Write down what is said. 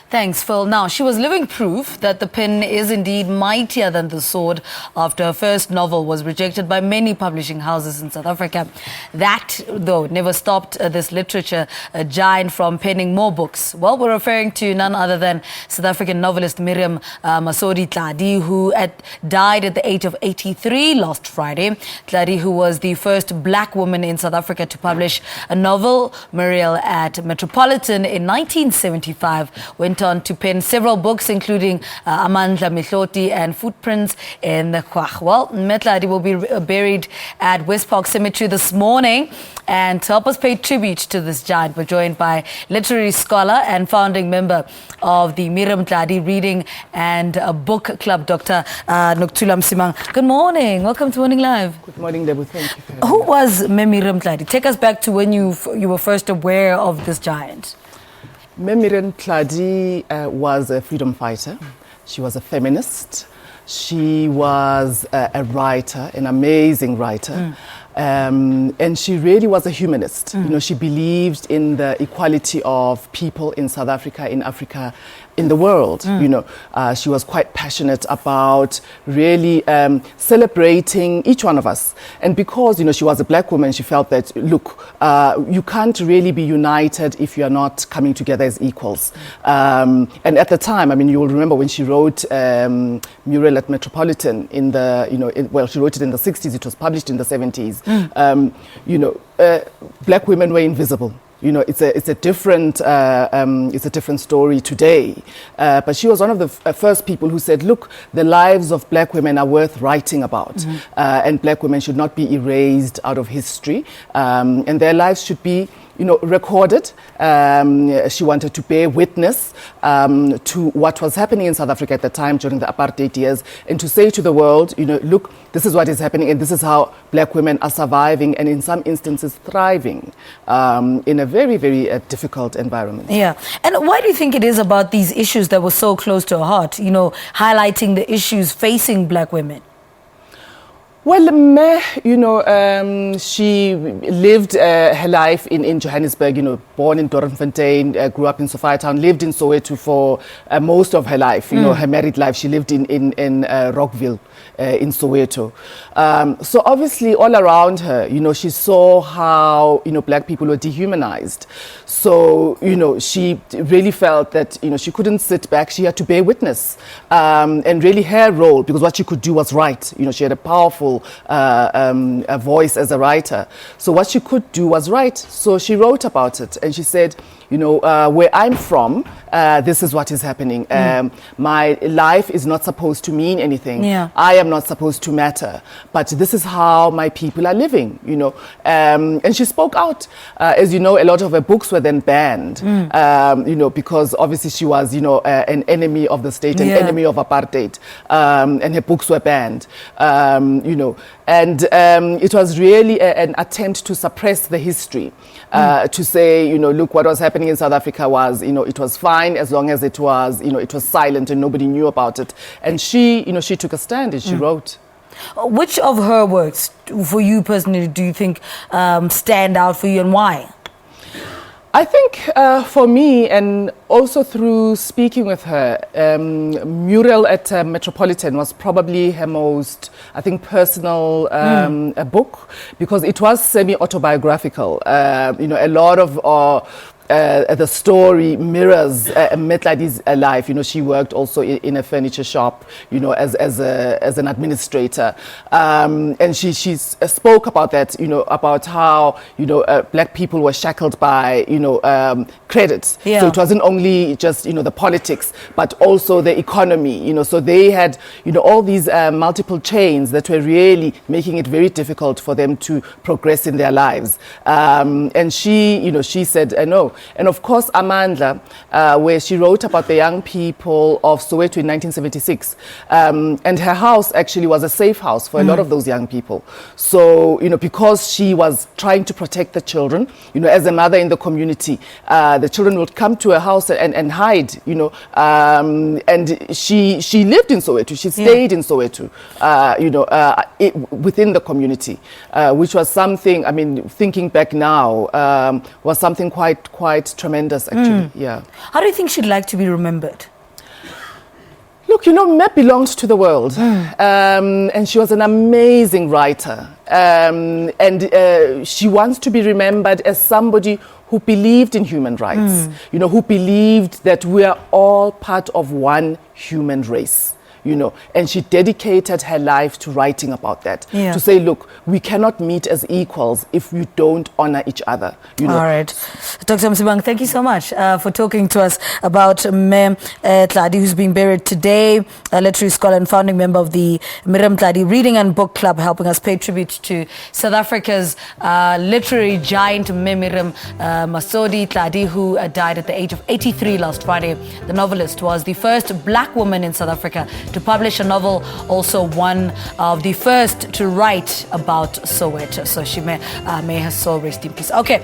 Thanks, Phil. Now, she was living proof that the pen is indeed mightier than the sword after her first novel was rejected by many publishing houses in South Africa. That, though, never stopped this literature giant from penning more books. Well, we're referring to none other than South African novelist Miriam Masoli Tlali, who died at the age of 83 last Friday. Tladi, who was the first black woman in South Africa to publish a novel, Muriel, at Metropolitan in 1975, went on to pen several books, including Amandla, Mihloti and Footprints in the Quag. Well, Mme Tlali will be buried at West Park Cemetry this morning. And to help us pay tribute to this giant, we're joined by literary scholar and founding member of the Miriam Tlali Reading and Book Club, Dr. Nokuthula Msimang. Good morning. Welcome to Morning Live. Good morning, Deborah. Thank you. Who was Miriam Tlali? Take us back to when you were first aware of this giant. Miriam Tlali was a freedom fighter. She was a feminist. She was a writer, an amazing writer. And she really was a humanist. You know, she believed in the equality of people in South Africa, in Africa, in the world. You know, she was quite passionate about really celebrating each one of us. And because, you know, she was a black woman, she felt that, look, you can't really be united if you're not coming together as equals. And at the time, I mean, you will remember when she wrote Muriel at Metropolitan in the, you know, well, she wrote it in the 60s, it was published in the 70s. You know, black women were invisible. You know, it's a different story today. But she was one of the first people who said, look, the lives of black women are worth writing about. And black women should not be erased out of history. And their lives should be, you know, recorded. She wanted to bear witness to what was happening in South Africa at the time during the apartheid years, and to say to the world, you know, look, this is what is happening, and this is how black women are surviving, and in some instances thriving in a very, very difficult environment. Yeah. And why do you think it is about these issues that were so close to her heart, you know, highlighting the issues facing black women? Well, you know, she lived her life in Johannesburg, you know, born in Doornfontein, grew up in Sophiatown, lived in Soweto for most of her life, you know, her married life. She lived in Rockville, in Soweto. So obviously all around her, you know, she saw how, you know, black people were dehumanized. So, you know, she really felt that, you know, she couldn't sit back. She had to bear witness. And really her role, because what she could do was write. You know, she had a powerful a voice as a writer. So what she could do was write. So she wrote about it, and she said, you know, where I'm from, this is what is happening. My life is not supposed to mean anything. Yeah. I am not supposed to matter. But this is how my people are living, you know. And she spoke out. As you know, a lot of her books were then banned, you know, because obviously she was, you know, an enemy of the state, an enemy of apartheid. And her books were banned, you know. And it was really an attempt to suppress the history, to say, you know, look, what was happening in South Africa was, you know, it was fine as long as it was, you know, it was silent and nobody knew about it. And she, you know, she took a stand and she wrote. Which of her works, for you personally, do you think stand out for you, and why? I think for me, and also through speaking with her, Muriel at Metropolitan was probably her most, I think, personal book, because it was semi-autobiographical. You know, a lot of the story mirrors Mme Tlali's life. You know, she worked also in a furniture shop, you know, as an administrator. And she spoke about that, you know, about how, you know, black people were shackled by, you know, credits. Yeah. So it wasn't only just, you know, the politics, but also the economy, you know. So they had, you know, all these multiple chains that were really making it very difficult for them to progress in their lives. And she, you know, she said, no. And of course, Amandla, where she wrote about the young people of Soweto in 1976. And her house actually was a safe house for a lot of those young people. So, you know, because she was trying to protect the children, you know, as a mother in the community, the children would come to her house and hide, you know. And she lived in Soweto. She stayed in Soweto, you know, within the community, which was something, I mean, thinking back now, was something quite quite tremendous, actually. Yeah. How do you think she'd like to be remembered? Look, you know, Mme belonged to the world, and she was an amazing writer. She wants to be remembered as somebody who believed in human rights, you know, who believed that we are all part of one human race. You know, and she dedicated her life to writing about that. To say, look, we cannot meet as equals if we don't honor each other. You know? All right. Dr. Msimang, thank you so much for talking to us about Mme Tlali, who's being buried today, a literary scholar and founding member of the Miriam Tlali Reading and Book Club, helping us pay tribute to South Africa's literary giant, Miriam Masoli Tlali, who died at the age of 83 last Friday. The novelist was the first black woman in South Africa to publish a novel, also one of the first to write about Soweto. So she may her soul rest in peace. Okay.